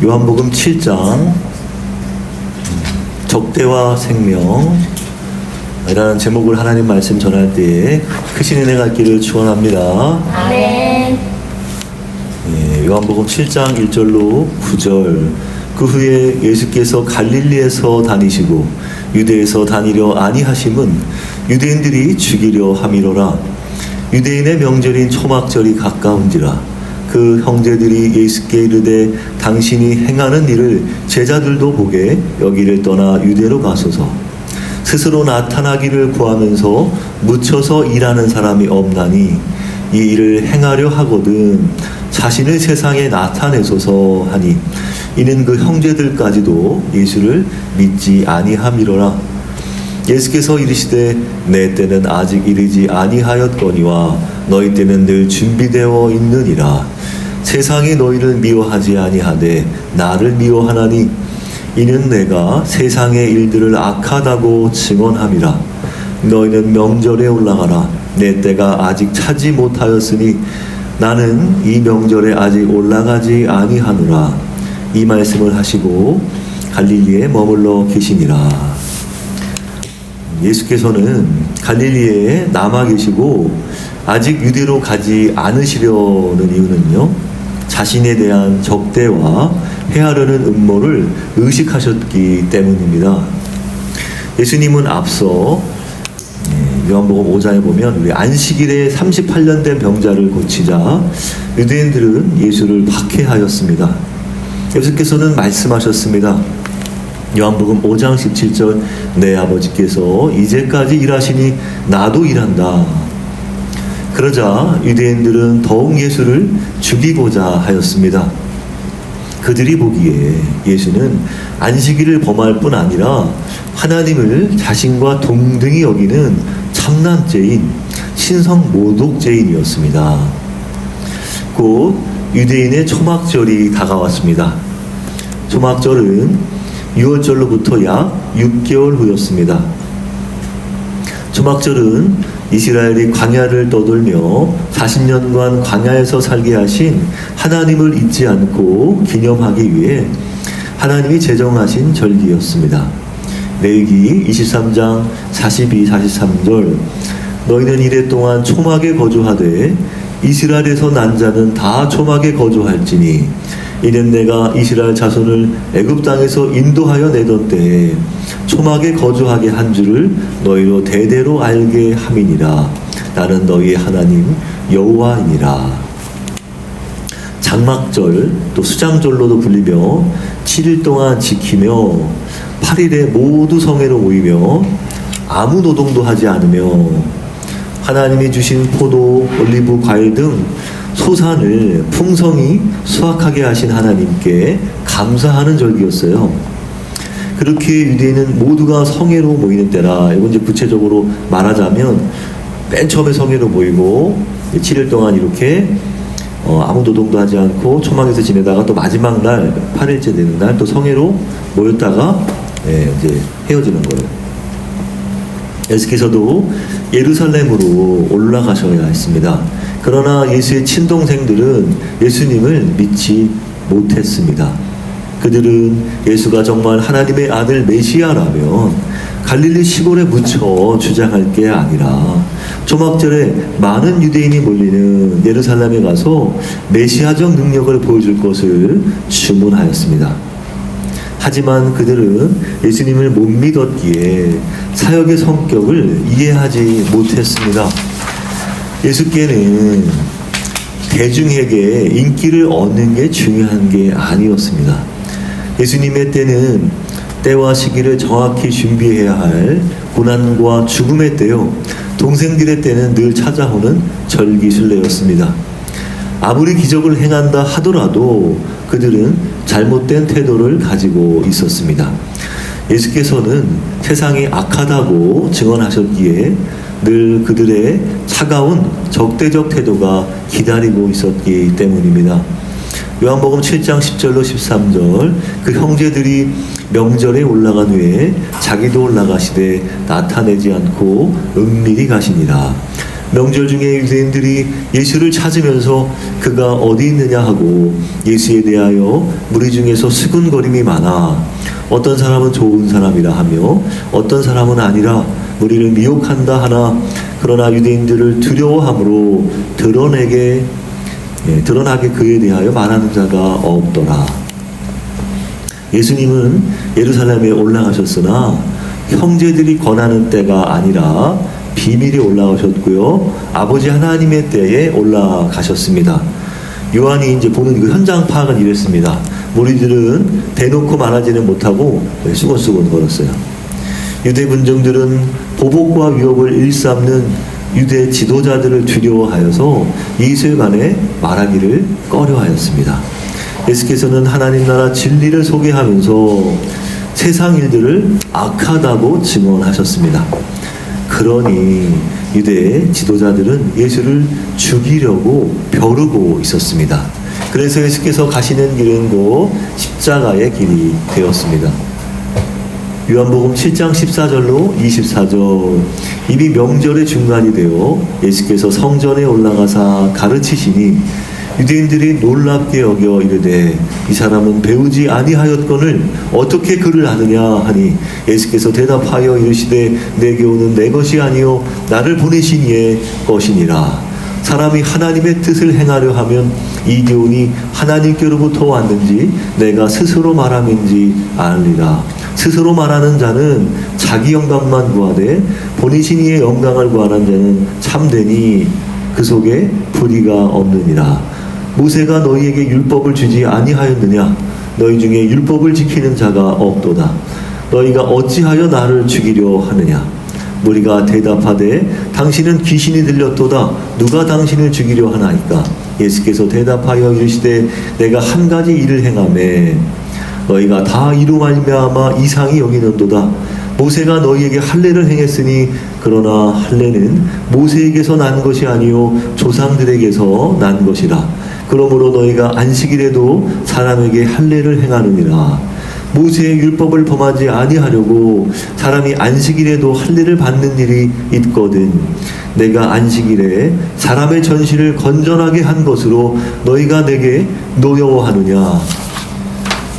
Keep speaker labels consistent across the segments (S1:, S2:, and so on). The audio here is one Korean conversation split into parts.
S1: 요한복음 7장 적대와 생명 이라는 제목을 하나님 말씀 전할 때에 크신 은혜가 있기를 축원합니다.
S2: 아멘.
S1: 요한복음 7장 1절로 9절. 그 후에 예수께서 갈릴리에서 다니시고 유대에서 다니려 아니하심은 유대인들이 죽이려 함이로라. 유대인의 명절인 초막절이 가까운지라. 그 형제들이 예수께 이르되 당신이 행하는 일을 제자들도 보게 여기를 떠나 유대로 가소서. 스스로 나타나기를 구하면서 묻혀서 일하는 사람이 없나니 이 일을 행하려 하거든 자신을 세상에 나타내소서 하니 이는 그 형제들까지도 예수를 믿지 아니함이로라. 예수께서 이르시되 내 때는 아직 이르지 아니하였거니와 너희 때는 늘 준비되어 있느니라. 세상이 너희를 미워하지 아니하되 나를 미워하나니 이는 내가 세상의 일들을 악하다고 증언함이라. 너희는 명절에 올라가라. 내 때가 아직 차지 못하였으니 나는 이 명절에 아직 올라가지 아니하노라. 이 말씀을 하시고 갈릴리에 머물러 계시니라. 예수께서는 갈릴리에 남아 계시고 아직 유대로 가지 않으시려는 이유는요, 자신에 대한 적대와 해하려는 음모를 의식하셨기 때문입니다. 예수님은 앞서 요한복음 5장에 보면 우리 안식일에 38년 된 병자를 고치자 유대인들은 예수를 박해하였습니다. 예수께서는 말씀하셨습니다. 요한복음 5장 17절 내 아버지께서 이제까지 일하시니 나도 일한다. 그러자 유대인들은 더욱 예수를 죽이고자 하였습니다. 그들이 보기에 예수는 안식일을 범할 뿐 아니라 하나님을 자신과 동등히 여기는 참난죄인, 신성 모독죄인이었습니다. 곧 유대인의 초막절이 다가왔습니다. 초막절은 6월절로부터 약 6개월 후였습니다. 초막절은 이스라엘이 광야를 떠돌며 40년간 광야에서 살게 하신 하나님을 잊지 않고 기념하기 위해 하나님이 제정하신 절기였습니다. 레위기 23장 42, 43절 너희는 이래 동안 초막에 거주하되 이스라엘에서 난 자는 다 초막에 거주할지니 이는 내가 이스라엘 자손을 애굽 땅에서 인도하여 내던 때에 초막에 거주하게 한 줄을 너희로 대대로 알게 함이니라. 나는 너희의 하나님 여호와이니라. 장막절 또 수장절로도 불리며 7일 동안 지키며 8일에 모두 성회로 모이며 아무 노동도 하지 않으며 하나님이 주신 포도, 올리브, 과일 등 소산을 풍성히 수확하게 하신 하나님께 감사하는 절기였어요. 그렇게 유대인은 모두가 성회로 모이는 때라. 이건 이제 구체적으로 말하자면 맨 처음에 성회로 모이고 7일 동안 이렇게 아무 노동도 하지 않고 초막에서 지내다가 또 마지막 날 8일째 되는 날 또 성회로 모였다가 이제 헤어지는 거예요. 예수께서도 예루살렘으로 올라가셔야 했습니다. 그러나 예수의 친동생들은 예수님을 믿지 못했습니다. 그들은 예수가 정말 하나님의 아들 메시아라면 갈릴리 시골에 묻혀 주장할 게 아니라 초막절에 많은 유대인이 몰리는 예루살렘에 가서 메시아적 능력을 보여줄 것을 주문하였습니다. 하지만 그들은 예수님을 못 믿었기에 사역의 성격을 이해하지 못했습니다. 예수께는 대중에게 인기를 얻는 게 중요한 게 아니었습니다. 예수님의 때는 때와 시기를 정확히 준비해야 할 고난과 죽음의 때요, 동생들의 때는 늘 찾아오는 절기순례였습니다. 아무리 기적을 행한다 하더라도 그들은 잘못된 태도를 가지고 있었습니다. 예수께서는 세상이 악하다고 증언하셨기에 늘 그들의 차가운 적대적 태도가 기다리고 있었기 때문입니다. 요한복음 7장 10절로 13절 그 형제들이 명절에 올라간 후에 자기도 올라가시되 나타내지 않고 은밀히 가시니라. 명절 중에 유대인들이 예수를 찾으면서 그가 어디 있느냐 하고 예수에 대하여 무리 중에서 수군거림이 많아 어떤 사람은 좋은 사람이라 하며 어떤 사람은 아니라 우리를 미혹한다 하나 그러나 유대인들을 두려워함으로 드러나게 그에 대하여 말하는 자가 없더라. 예수님은 예루살렘에 올라가셨으나 형제들이 권하는 때가 아니라 비밀이 올라가셨고요. 아버지 하나님의 때에 올라가셨습니다. 요한이 이제 보는 그 현장 파악은 이랬습니다. 무리들은 대놓고 말하지는 못하고 수건수건 걸었어요. 유대 군정들은 보복과 위협을 일삼는 유대 지도자들을 두려워하여서 예수에 관해 말하기를 꺼려하였습니다. 예수께서는 하나님 나라 진리를 소개하면서 세상 일들을 악하다고 증언하셨습니다. 그러니 유대 지도자들은 예수를 죽이려고 벼르고 있었습니다. 그래서 예수께서 가시는 길은 곧 십자가의 길이 되었습니다. 요한복음 7장 14절로 24절 이미 명절의 중간이 되어 예수께서 성전에 올라가사 가르치시니 유대인들이 놀랍게 여겨 이르되 이 사람은 배우지 아니하였거늘 어떻게 그를 아느냐 하니 예수께서 대답하여 이르시되 내 교훈은 내 것이 아니요 나를 보내신 이의 것이니라. 사람이 하나님의 뜻을 행하려 하면 이 교훈이 하나님께로부터 왔는지 내가 스스로 말함인지 아느니라. 스스로 말하는 자는 자기 영광만 구하되 보내신 이의 영광을 구하는 자는 참되니 그 속에 불의가 없느니라. 모세가 너희에게 율법을 주지 아니하였느냐? 너희 중에 율법을 지키는 자가 없도다. 너희가 어찌하여 나를 죽이려 하느냐? 무리가 대답하되 당신은 귀신이 들렸도다. 누가 당신을 죽이려 하나이까? 예수께서 대답하여 이르시되 내가 한 가지 일을 행하매 너희가 다 이로 말미암아 이상히 여기는도다. 모세가 너희에게 할례를 행했으니 그러나 할례는 모세에게서 난 것이 아니요 조상들에게서 난 것이라. 그러므로 너희가 안식일에도 사람에게 할례를 행하느니라. 모세의 율법을 범하지 아니하려고 사람이 안식일에도 할례를 받는 일이 있거든. 내가 안식일에 사람의 전신을 건전하게 한 것으로 너희가 내게 노여워하느냐?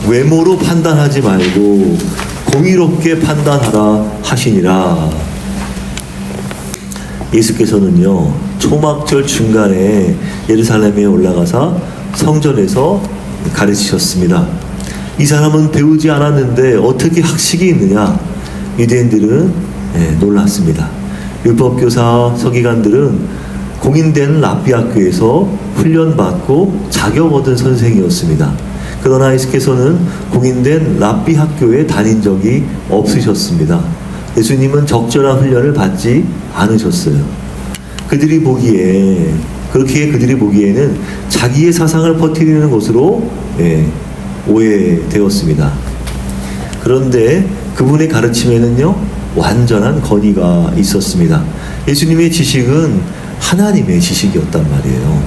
S1: 외모로 판단하지 말고 공의롭게 판단하라 하시니라. 예수께서는요 초막절 중간에 예루살렘에 올라가서 성전에서 가르치셨습니다. 이 사람은 배우지 않았는데 어떻게 학식이 있느냐? 유대인들은 놀랐습니다. 율법교사 서기관들은 공인된 랍비 학교에서 훈련받고 자격 얻은 선생이었습니다. 그러나 예수께서는 공인된 랍비 학교에 다닌 적이 없으셨습니다. 예수님은 적절한 훈련을 받지 않으셨어요. 그들이 보기에는 자기의 사상을 퍼뜨리는 것으로 오해되었습니다. 그런데 그분의 가르침에는요 완전한 건의가 있었습니다. 예수님의 지식은 하나님의 지식이었단 말이에요.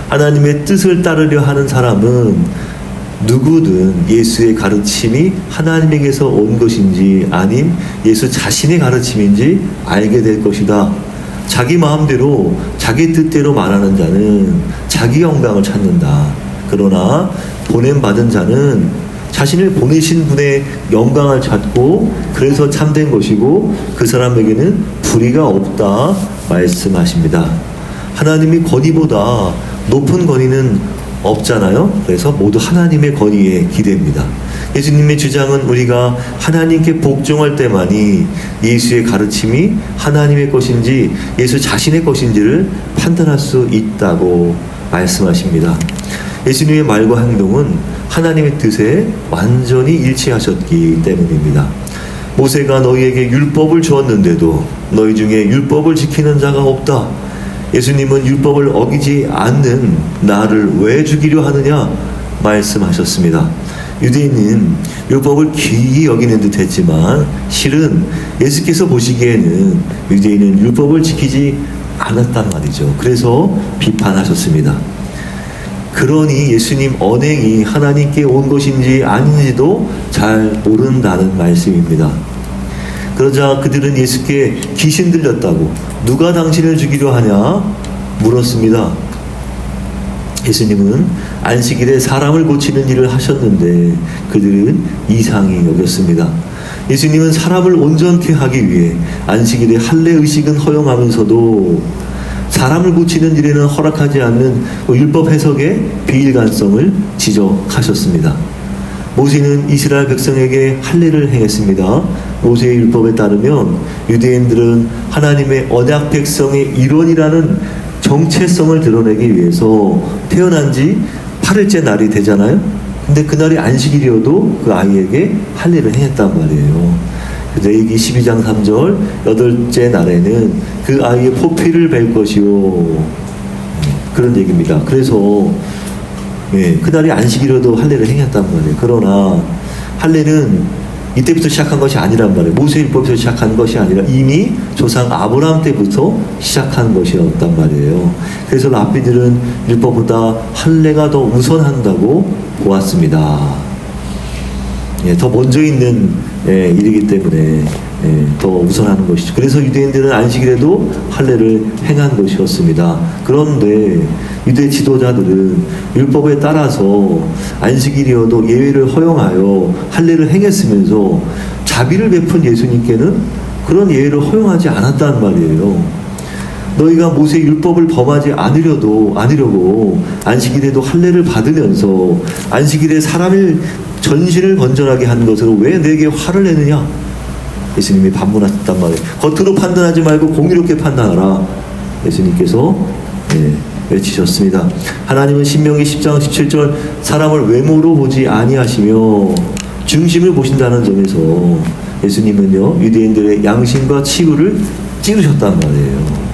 S1: 하나님의 뜻을 따르려 하는 사람은 누구든 예수의 가르침이 하나님에게서 온 것인지 아님 예수 자신의 가르침인지 알게 될 것이다. 자기 마음대로 자기 뜻대로 말하는 자는 자기 영광을 찾는다. 그러나 보냄받은 자는 자신을 보내신 분의 영광을 찾고 그래서 참된 것이고 그 사람에게는 불의가 없다 말씀하십니다. 하나님이 권위보다 높은 권위는 없잖아요. 그래서 모두 하나님의 권위에 기대입니다. 예수님의 주장은 우리가 하나님께 복종할 때만이 예수의 가르침이 하나님의 것인지 예수 자신의 것인지를 판단할 수 있다고 말씀하십니다. 예수님의 말과 행동은 하나님의 뜻에 완전히 일치하셨기 때문입니다. 모세가 너희에게 율법을 주었는데도 너희 중에 율법을 지키는 자가 없다. 예수님은 율법을 어기지 않는 나를 왜 죽이려 하느냐 말씀하셨습니다. 유대인은 율법을 귀히 여기는 듯 했지만 실은 예수께서 보시기에는 유대인은 율법을 지키지 않았단 말이죠. 그래서 비판하셨습니다. 그러니 예수님 언행이 하나님께 온 것인지 아닌지도 잘 모른다는 말씀입니다. 그러자 그들은 예수께 귀신 들렸다고 누가 당신을 죽이려 하냐 물었습니다. 예수님은 안식일에 사람을 고치는 일을 하셨는데 그들은 이상히 여겼습니다. 예수님은 사람을 온전케 하기 위해 안식일에 할례 의식은 허용하면서도 사람을 고치는 일에는 허락하지 않는 율법 해석의 비일관성을 지적하셨습니다. 모세는 이스라엘 백성에게 할례를 행했습니다. 모세의 율법에 따르면 유대인들은 하나님의 언약 백성의 일원이라는 정체성을 드러내기 위해서 태어난 지 8일째 날이 되잖아요. 근데 그날이 안식일이어도 그 아이에게 할례를 행했단 말이에요. 레위기 12장 3절 8째 날에는 그 아이의 포피를 벨 것이요, 그런 얘기입니다. 그래서 그날이 안식일이어도 할례를 행했단 말이에요. 그러나 할례는 이때부터 시작한 것이 아니란 말이에요. 모세율법에서 시작한 것이 아니라 이미 조상 아브라함 때부터 시작한 것이었단 말이에요. 그래서 랍비들은 율법보다 할례가 더 우선한다고 보았습니다. 더 먼저 있는 일이기 때문에 더 우선하는 것이죠. 그래서 유대인들은 안식일에도 할례를 행한 것이었습니다. 그런데 유대 지도자들은 율법에 따라서 안식일이어도 예외를 허용하여 할례를 행했으면서 자비를 베푼 예수님께는 그런 예외를 허용하지 않았단 말이에요. 너희가 모세 율법을 범하지 않으려고 안식일에도 할례를 받으면서 안식일에 사람의 전신을 건전하게 한 것으로 왜 내게 화를 내느냐? 예수님이 반문하셨단 말이에요. 겉으로 판단하지 말고 공의롭게 판단하라. 예수님께서 외치셨습니다. 하나님은 신명기 10장 17절 사람을 외모로 보지 아니하시며 중심을 보신다는 점에서 예수님은요 유대인들의 양심과 치부를 찌르셨단 말이에요.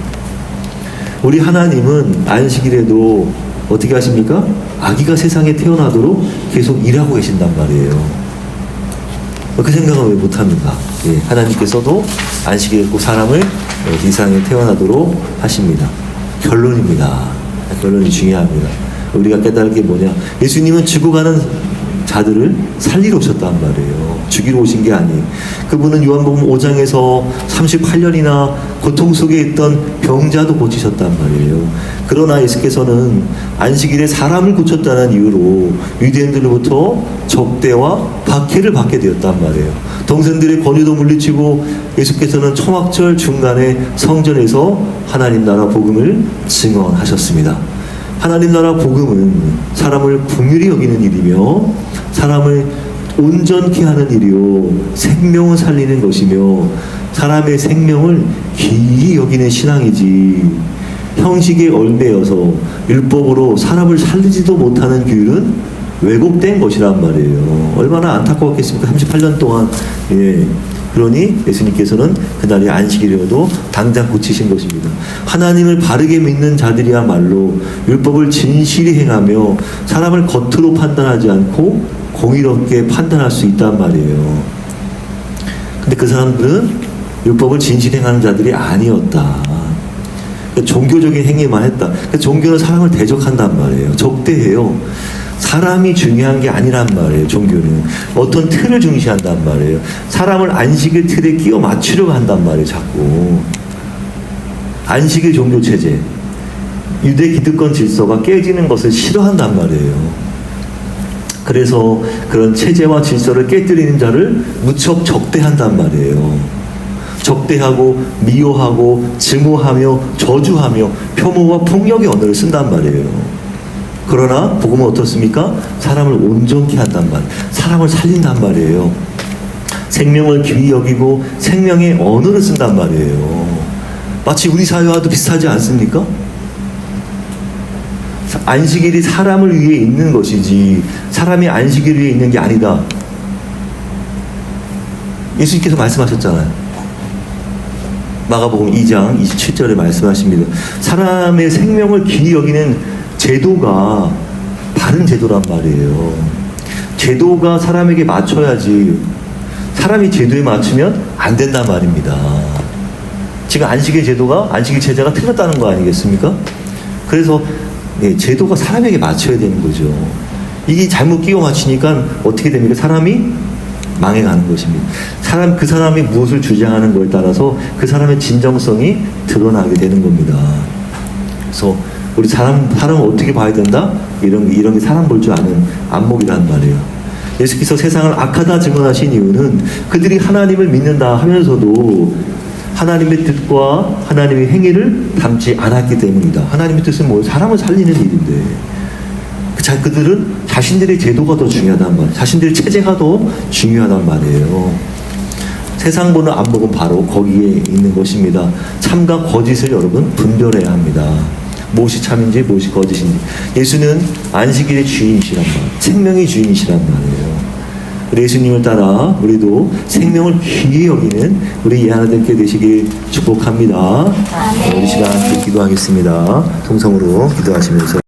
S1: 우리 하나님은 안식일에도 어떻게 하십니까? 아기가 세상에 태어나도록 계속 일하고 계신단 말이에요. 그 생각을 왜 못합니까? 하나님께서도 안식일에 꼭 사람을 이 세상에 태어나도록 하십니다. 결론입니다. 결론이 중요합니다. 우리가 깨달을 게 뭐냐? 예수님은 죽어가는 자들을 살리러 오셨단 말이에요. 죽이러 오신 게 아니에요. 그분은 요한복음 5장에서 38년이나 고통 속에 있던 병자도 고치셨단 말이에요. 그러나 예수께서는 안식일에 사람을 고쳤다는 이유로 유대인들로부터 적대와 박해를 받게 되었단 말이에요. 동생들의 권유도 물리치고 예수께서는 초막절 중간에 성전에서 하나님 나라 복음을 증언하셨습니다. 하나님 나라 복음은 사람을 긍휼히 여기는 일이며 사람을 온전케 하는 일이요 생명을 살리는 것이며 사람의 생명을 귀히 여기는 신앙이지, 형식에 얽매여서 율법으로 사람을 살리지도 못하는 규율은 왜곡된 것이란 말이에요. 얼마나 안타까웠겠습니까? 38년 동안. 그러니 예수님께서는 그날이 안식일이어도 당장 고치신 것입니다. 하나님을 바르게 믿는 자들이야말로 율법을 진실히 행하며 사람을 겉으로 판단하지 않고 공의롭게 판단할 수 있단 말이에요. 근데 그 사람들은 율법을 진실히 행하는 자들이 아니었다. 종교적인 행위만 했다. 종교는 사람을 대적한단 말이에요. 적대해요. 사람이 중요한 게 아니란 말이에요. 종교는 어떤 틀을 중시한단 말이에요. 사람을 안식일 틀에 끼워 맞추려고 한단 말이에요. 자꾸 안식일 종교 체제, 유대 기득권 질서가 깨지는 것을 싫어한단 말이에요. 그래서 그런 체제와 질서를 깨뜨리는 자를 무척 적대한단 말이에요. 적대하고 미워하고 증오하며 저주하며 혐오와 폭력의 언어를 쓴단 말이에요. 그러나 복음은 어떻습니까? 사람을 온전케 한단 말이에요. 사람을 살린단 말이에요. 생명을 귀히 여기고 생명의 언어를 쓴단 말이에요. 마치 우리 사회와도 비슷하지 않습니까? 안식일이 사람을 위해 있는 것이지 사람이 안식일 위해 있는 게 아니다. 예수님께서 말씀하셨잖아요. 마가복음 2장 27절에 말씀하십니다. 사람의 생명을 귀히 여기는 제도가 바른 제도란 말이에요. 제도가 사람에게 맞춰야지 사람이 제도에 맞추면 안 된단 말입니다. 지금 안식일 체제가 틀렸다는 거 아니겠습니까? 그래서 제도가 사람에게 맞춰야 되는 거죠. 이게 잘못 끼워 맞추니까 어떻게 됩니까? 사람이 망해가는 것입니다. 그 사람이 무엇을 주장하는 것에 따라서 그 사람의 진정성이 드러나게 되는 겁니다. 그래서 우리 사람을 어떻게 봐야 된다? 이런 게 사람 볼 줄 아는 안목이란 말이에요. 예수께서 세상을 악하다 증언하신 이유는 그들이 하나님을 믿는다 하면서도 하나님의 뜻과 하나님의 행위를 담지 않았기 때문이다. 하나님의 뜻은 뭐 사람을 살리는 일인데 그들은 자신들의 제도가 더 중요하단 말이에요. 자신들의 체제가 더 중요하단 말이에요. 세상 보는 안목은 바로 거기에 있는 것입니다. 참과 거짓을 여러분 분별해야 합니다. 무엇이 참인지 무엇이 거짓인지. 예수는 안식일의 주인이시란 말이에요. 생명의 주인이시란 말이에요. 우리 예수님을 따라 우리도 생명을 귀히 여기는 우리 예하나들께 되시길 축복합니다. 우리 시간 기도하겠습니다. 통성으로 기도하시면서